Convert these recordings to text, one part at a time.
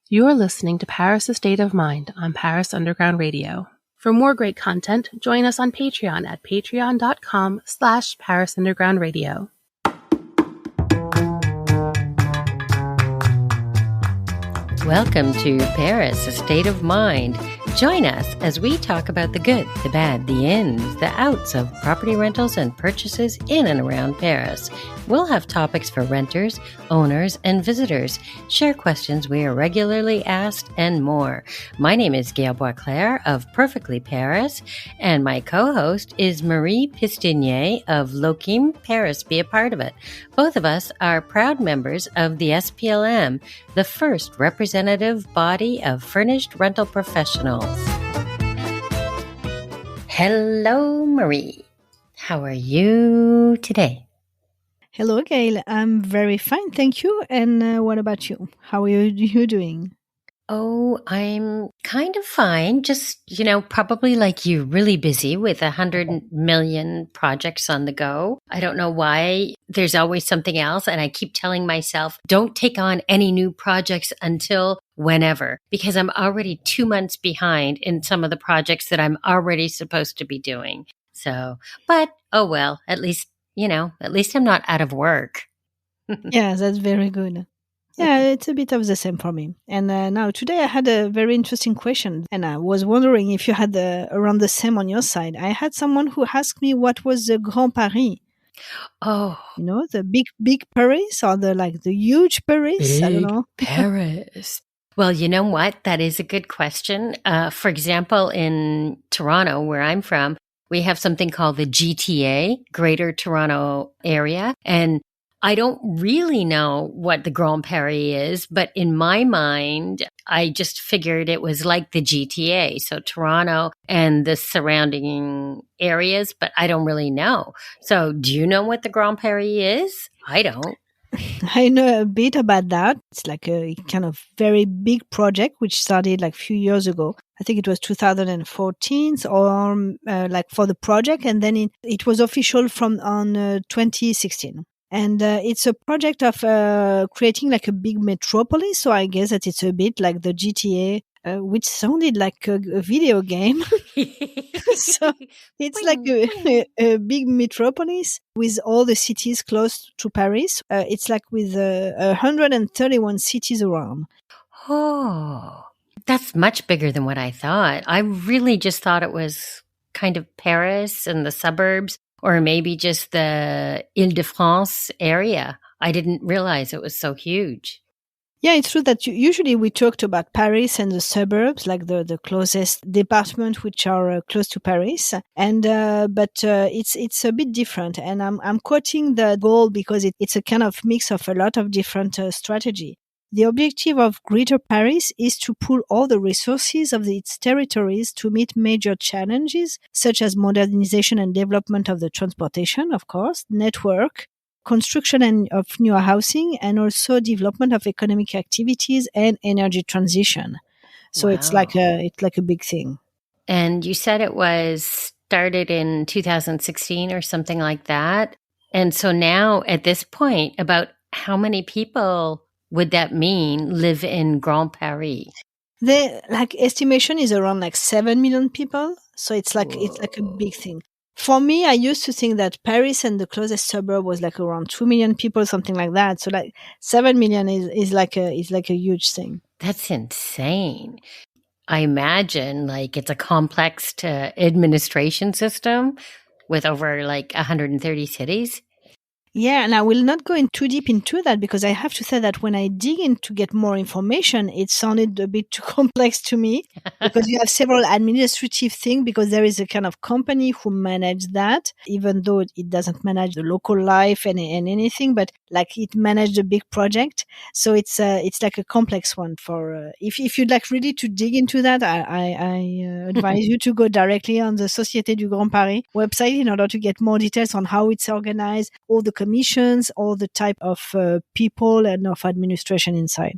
You are listening to Paris: A State of Mind on Paris Underground Radio. For more great content, join us on Patreon at patreon.com/Paris Underground Radio. Welcome to Paris: A State of Mind. Join us as we talk about the good, the bad, the ins, the outs of property rentals and purchases in and around Paris. We'll have topics for renters, owners, and visitors, share questions we are regularly asked, and more. My name is Gail Boisclair of Perfectly Paris, and my co-host is Marie Pistinier of Lokim Paris. Be a part of it. Both of us are proud members of the SPLM, the first representative body of furnished rental professionals. Hello, Marie. How are you today? Hello, Gail. I'm very fine, thank you. And what about you? How are you doing? Oh, I'm kind of fine. Just, probably like you, really busy with 100 million projects on the go. I don't know why. There's always something else. And I keep telling myself, don't take on any new projects until whenever, because I'm already 2 months behind in some of the projects that I'm already supposed to be doing. So, but, oh well, at least I'm not out of work. Yeah, that's very good. Yeah, it's a bit of the same for me. And now today I had a very interesting question, and I was wondering if you had around the same on your side. I had someone who asked me what was the Grand Paris. Oh, the big Paris, or the huge Paris. I don't know. Paris. Well, you know what? That is a good question. For example, in Toronto, where I'm from, we have something called the GTA, Greater Toronto Area, and I don't really know what the Grand Paris is, but in my mind, I just figured it was like the GTA, so Toronto and the surrounding areas, but I don't really know. So do you know what the Grand Paris is? I don't. I know a bit about that. It's like a kind of very big project which started like a few years ago. I think it was 2014 or for the project, and then it was official from on 2016. And it's a project of creating like a big metropolis. So I guess that it's a bit like the GTA, which sounded like a video game. So it's like a big metropolis with all the cities close to Paris. It's like with 131 cities around. Oh, that's much bigger than what I thought. I really just thought it was kind of Paris and the suburbs, or maybe just the Île-de-France area. I didn't realize it was so huge. Yeah, it's true that usually we talked about Paris and the suburbs, like the closest department which are close to Paris. And but it's a bit different. And I'm quoting the goal because it's a kind of mix of a lot of different strategy. The objective of Greater Paris is to pool all the resources of its territories to meet major challenges, such as modernization and development of the transportation, of course, network, construction of new housing, and also development of economic activities and energy transition. So Wow. It's like a big thing. And you said it was started in 2016 or something like that. And so now at this point, about how many people would that mean live in Grand Paris? The estimation is around 7 million people. So it's like a big thing. For me, I used to think that Paris and the closest suburb was around 2 million people, something like that. So 7 million is like a huge thing. That's insane. I imagine it's a complex administration system with over 130 cities. Yeah, and I will not go in too deep into that because I have to say that when I dig in to get more information, it sounded a bit too complex to me because you have several administrative things because there is a kind of company who manages that, even though it doesn't manage the local life and anything, but it managed a big project. So it's like a complex one for, if you'd really to dig into that, I advise you to go directly on the Société du Grand Paris website in order to get more details on how it's organized, all the commissions, all the type of people and of administration inside.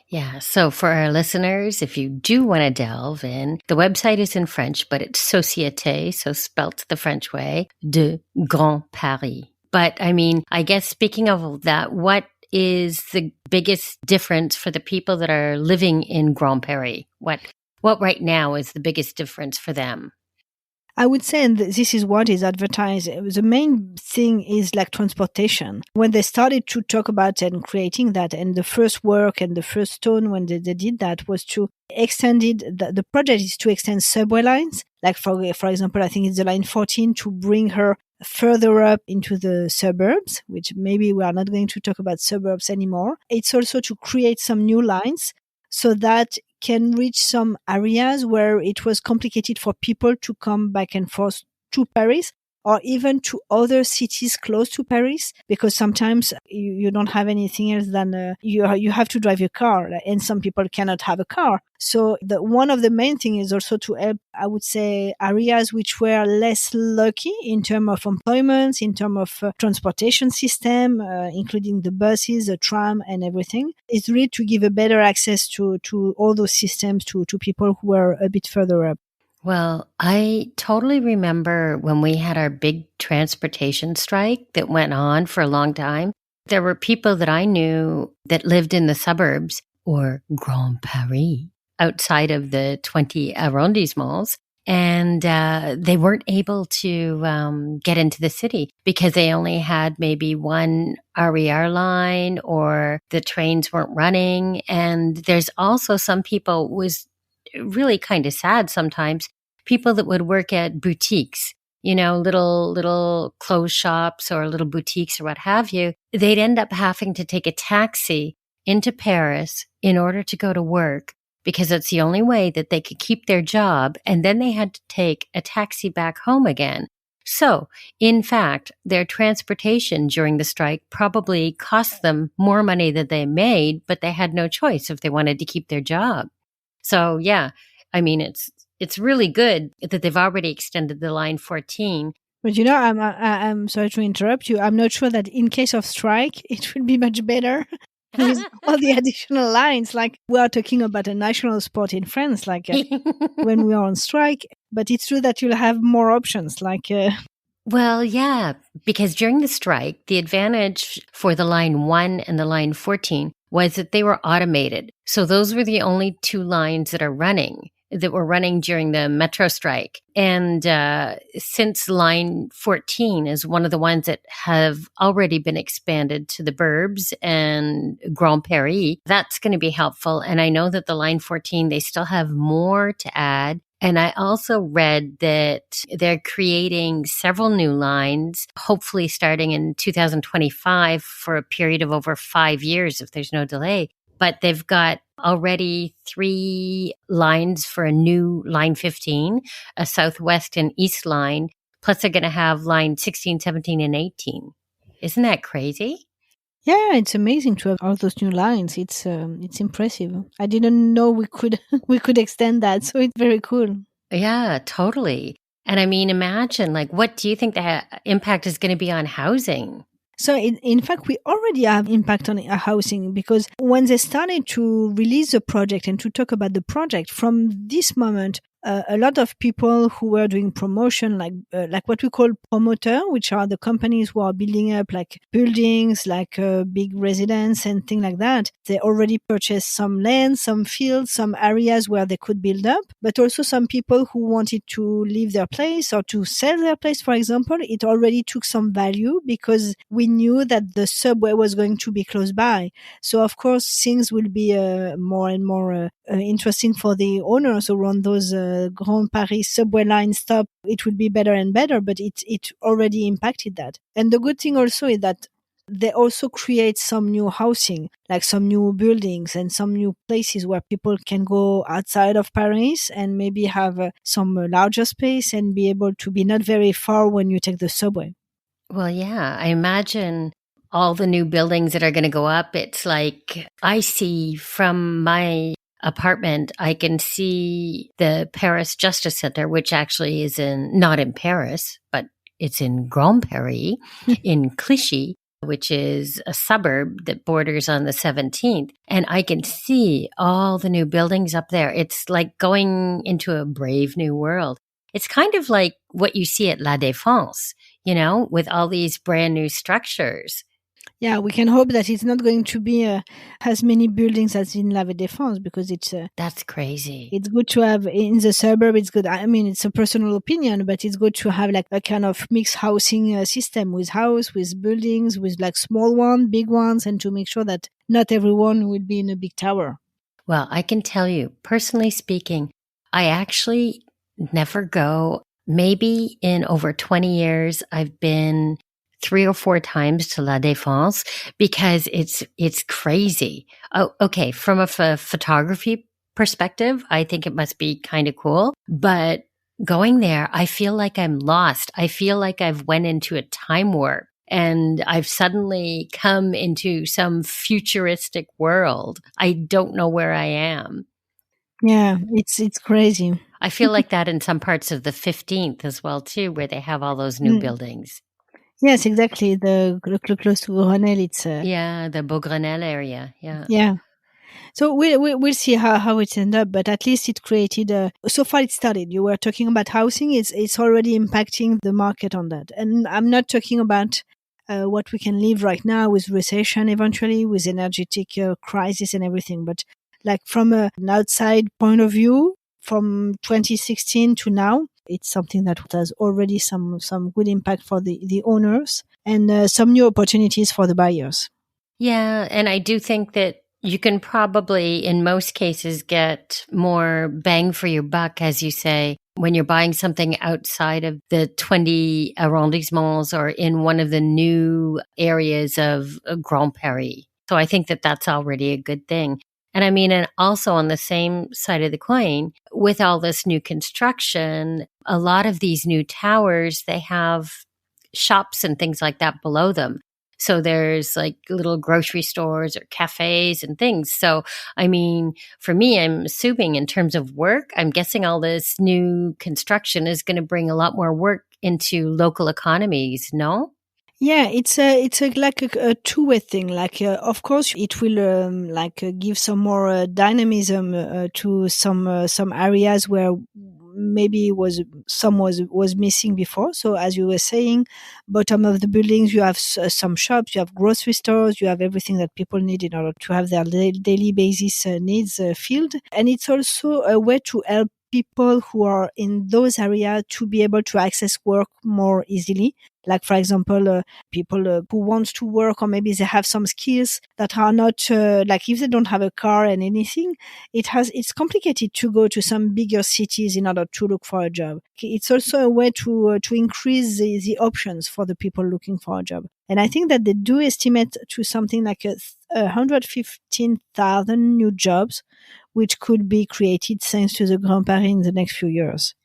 Yeah. So for our listeners, if you do want to delve in, the website is in French, but it's Société, so spelt the French way, de Grand Paris. But I mean, I guess speaking of that, what is the biggest difference for the people that are living in Grand Paris? What right now is the biggest difference for them? I would say, and this is what is advertised, the main thing is like transportation. When they started to talk about and creating that, and the first work and the first stone when they did that was to extend it. The project is to extend subway lines. Like for example, I think it's the line 14 to bring her further up into the suburbs, which maybe we are not going to talk about suburbs anymore. It's also to create some new lines so that can reach some areas where it was complicated for people to come back and forth to Paris or even to other cities close to Paris, because sometimes you don't have anything else than you have to drive your car, and some people cannot have a car. So one of the main thing is also to help, I would say, areas which were less lucky in terms of employment, in terms of transportation system, including the buses, the tram and everything. It's really to give a better access to all those systems to people who are a bit further up. Well, I totally remember when we had our big transportation strike that went on for a long time. There were people that I knew that lived in the suburbs or Grand Paris outside of the 20 arrondissements, and they weren't able to get into the city because they only had maybe one RER line or the trains weren't running. And there's also some people was really kind of sad sometimes, people that would work at boutiques, little clothes shops or little boutiques or what have you. They'd end up having to take a taxi into Paris in order to go to work because it's the only way that they could keep their job. And then they had to take a taxi back home again. So, in fact, their transportation during the strike probably cost them more money than they made, but they had no choice if they wanted to keep their job. So, yeah, I mean, it's really good that they've already extended the line 14. But I'm sorry to interrupt you. I'm not sure that in case of strike, it would be much better with all the additional lines. Like we are talking about a national sport in France, like when we are on strike. But it's true that you'll have more options, Well, yeah, because during the strike, the advantage for the line 1 and the line 14 was that they were automated. So those were the only two lines that were running during the metro strike. And since line 14 is one of the ones that have already been expanded to the burbs and Grand Paris, that's going to be helpful. And I know that the line 14, they still have more to add. And I also read that they're creating several new lines, hopefully starting in 2025 for a period of over 5 years if there's no delay. But they've got already 3 lines for a new line 15, a southwest and east line, plus they're going to have line 16, 17, and 18. Isn't that crazy? Yeah, it's amazing to have all those new lines. It's impressive. I didn't know we could extend that, so it's very cool. Yeah, totally. And I mean, imagine, what do you think the impact is going to be on housing? So in fact, we already have impact on housing, because when they started to release the project and to talk about the project, from this moment, a lot of people who were doing promotion, like what we call promoter, which are the companies who are building up like buildings, like big residence and things like that. They already purchased some land, some fields, some areas where they could build up, but also some people who wanted to leave their place or to sell their place, for example. It already took some value because we knew that the subway was going to be close by. So of course, things will be more and more interesting for the owners around those Grand Paris subway line stop. It will be better and better, but it already impacted that. And the good thing also is that they also create some new housing, like some new buildings and some new places where people can go outside of Paris and maybe have some larger space and be able to be not very far when you take the subway. Well, yeah, I imagine all the new buildings that are going to go up. It's like I see from my apartment, I can see the Paris Justice Center, which actually is not in Paris, but it's in Grand Paris, in Clichy, which is a suburb that borders on the 17th. And I can see all the new buildings up there. It's like going into a brave new world. It's kind of like what you see at La Défense, with all these brand new structures. Yeah, we can hope that it's not going to be as many buildings as in La Défense, because That's crazy. it's good to have in the suburb. It's good. I mean, it's a personal opinion, but it's good to have like a kind of mixed housing system with house, with buildings, with like small ones, big ones, and to make sure that not everyone will be in a big tower. Well, I can tell you, personally speaking, I actually never go. Maybe in over 20 years, I've been 3 or 4 times to La Défense because it's crazy. Oh, okay. From a photography perspective, I think it must be kind of cool, but going there, I feel like I'm lost. I feel like I've went into a time warp and I've suddenly come into some futuristic world. I don't know where I am. Yeah, it's crazy. I feel like that in some parts of the 15th as well, too, where they have all those new Mm. buildings. Yes, exactly. The close to Grenelle, it's Yeah, the Beaugrenelle area. Yeah. yeah. So we'll see how it ends up, but at least it created. So far, it started. You were talking about housing; it's already impacting the market on that. And I'm not talking about what we can live right now with recession, eventually with energetic crisis and everything. But like from an outside point of view, from 2016 to now, it's something that has already some good impact for the owners and some new opportunities for the buyers. Yeah. And I do think that you can probably, in most cases, get more bang for your buck, as you say, when you're buying something outside of the 20 arrondissements or in one of the new areas of Grand Paris. So I think that that's already a good thing. And I mean, and also on the same side of the coin, with all this new construction, a lot of these new towers, they have shops and things like that below them. So there's like little grocery stores or cafes and things. So, I mean, for me, I'm assuming in terms of work, I'm guessing all this new construction is going to bring a lot more work into local economies, no? Yeah, it's like a two-way thing. Like, of course, it will give some more dynamism to some areas where maybe was missing before. So, as you were saying, bottom of the buildings, you have some shops, you have grocery stores, you have everything that people need in order to have their daily basis needs filled, and it's also a way to help people who are in those areas to be able to access work more easily. Like, for example, people who want to work, or maybe they have some skills that are not like if they don't have a car and anything, it's complicated to go to some bigger cities in order to look for a job. It's also a way to increase the options for the people looking for a job. And I think that they do estimate to something like 115,000 new jobs, which could be created thanks to the Grand Paris in the next few years.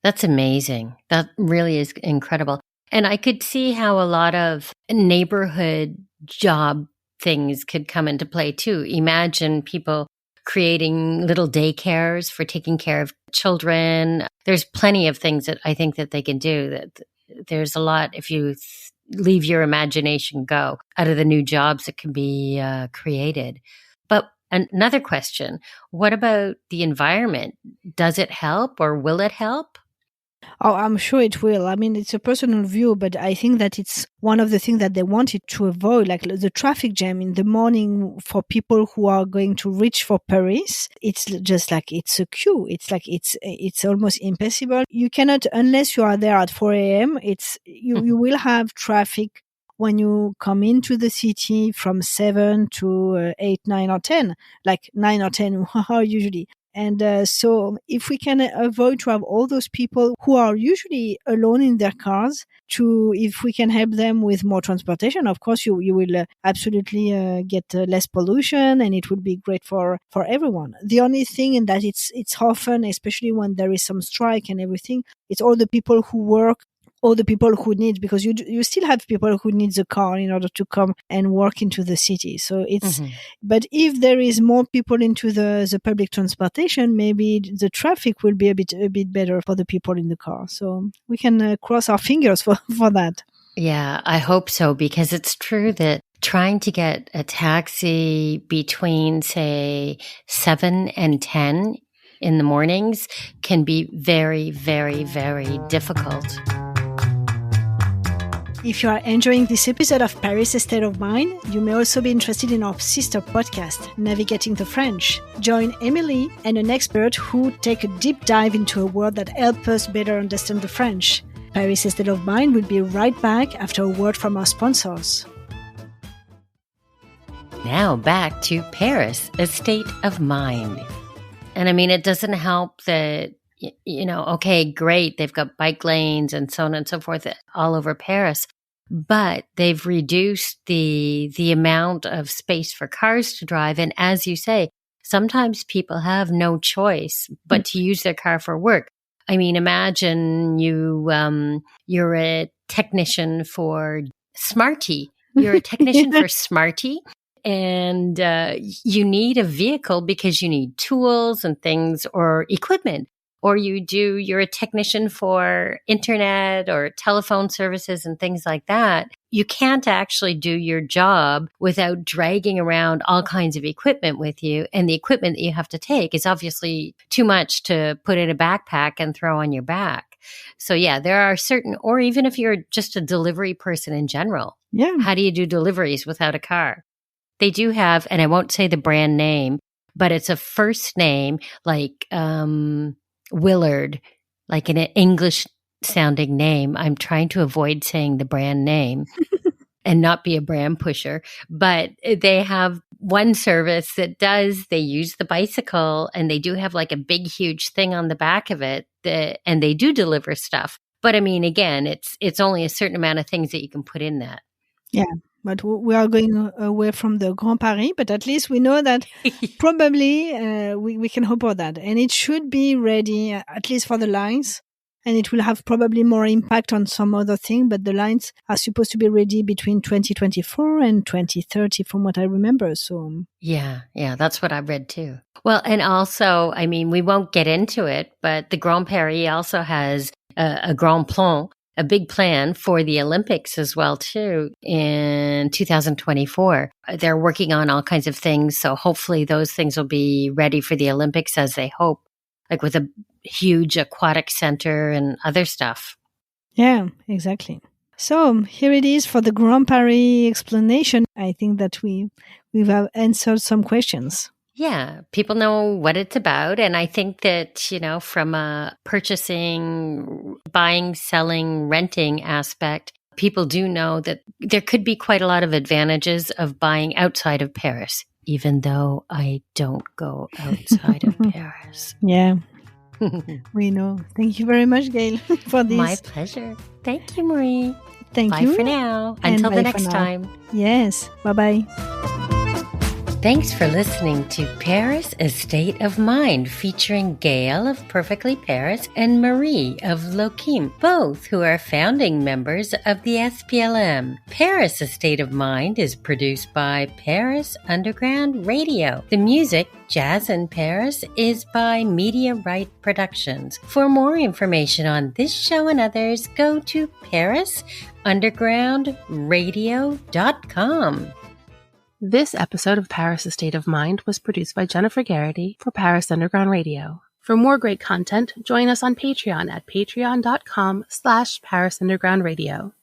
That's amazing. That really is incredible. And I could see how a lot of neighborhood job things could come into play too. Imagine people creating little daycares for taking care of children. There's plenty of things that I think that they can do. That there's a lot if you leave your imagination go out of the new jobs that can be created. But another question, what about the environment? Does it help or will it help? Oh, I'm sure it will. I mean, it's a personal view, but I think that it's one of the things that they wanted to avoid, like the traffic jam in the morning for people who are going to reach for Paris. It's just like it's a queue. It's like it's almost impossible. You cannot, unless you are there at 4 a.m. You will have traffic when you come into the city from 7 to 8, 9 or 10, like 9 or 10 usually. And so if we can avoid to have all those people who are usually alone in their cars, if we can help them with more transportation, of course, you will absolutely get less pollution, and it will be great for everyone. The only thing in that it's often, especially when there is some strike and everything, it's all the people who work, or the people who need, because you still have people who need the car in order to come and work into the city. So it's, but if there is more people into the public transportation, maybe the traffic will be a bit better for the people in the car. So we can cross our fingers for that. Yeah, I hope so, because it's true that trying to get a taxi between, say, 7 and 10 in the mornings can be very, very, very difficult. If you are enjoying this episode of Paris: A State of Mind, you may also be interested in our sister podcast, Navigating the French. Join Emily and an expert who take a deep dive into a word that helps us better understand the French. Paris: A State of Mind will be right back after a word from our sponsors. Now back to Paris: A State of Mind. And I mean, it doesn't help that, okay, great, they've got bike lanes and so on and so forth all over Paris, but they've reduced the amount of space for cars to drive. And as you say, sometimes people have no choice but to use their car for work. I mean, imagine you're a technician for Smarty. You're a technician for Smarty. And you need a vehicle because you need tools and things or equipment. Or you're a technician for internet or telephone services and things like that. You can't actually do your job without dragging around all kinds of equipment with you. And the equipment that you have to take is obviously too much to put in a backpack and throw on your back. So yeah, there are certain, or even if you're just a delivery person in general, how do you do deliveries without a car? They do have, and I won't say the brand name, but it's a first name like Willard, like an English sounding name. I'm trying to avoid saying the brand name and not be a brand pusher, but they have one service that they use the bicycle, and they do have like a big, huge thing on the back of it and they do deliver stuff. But I mean, again, it's only a certain amount of things that you can put in that. Yeah. But we are going away from the Grand Paris, but at least we know that probably we can hope for that. And it should be ready, at least for the lines. And it will have probably more impact on some other thing, but the lines are supposed to be ready between 2024 and 2030, from what I remember. So yeah, that's what I read too. Well, and also, I mean, we won't get into it, but the Grand Paris also has a grand plan, a big plan for the Olympics as well, too, in 2024. They're working on all kinds of things. So hopefully those things will be ready for the Olympics as they hope, like with a huge aquatic center and other stuff. Yeah, exactly. So here it is for the Grand Paris explanation. I think that we've answered some questions. Yeah, people know what it's about. And I think that, from a purchasing, buying, selling, renting aspect, people do know that there could be quite a lot of advantages of buying outside of Paris, even though I don't go outside of Paris. Yeah, we know. Thank you very much, Gail, for this. My pleasure. Thank you, Marie. Thank you. Bye for now. Until the next time. Yes. Bye-bye. Thanks for listening to Paris: A State of Mind, featuring Gail of Perfectly Paris and Marie of Loquim, both who are founding members of the SPLM. Paris: A State of Mind is produced by Paris Underground Radio. The music, Jazz in Paris, is by Media Right Productions. For more information on this show and others, go to parisundergroundradio.com. This episode of Paris: A State of Mind was produced by Jennifer Garrity for Paris Underground Radio. For more great content, join us on Patreon at patreon.com/Paris Underground Radio.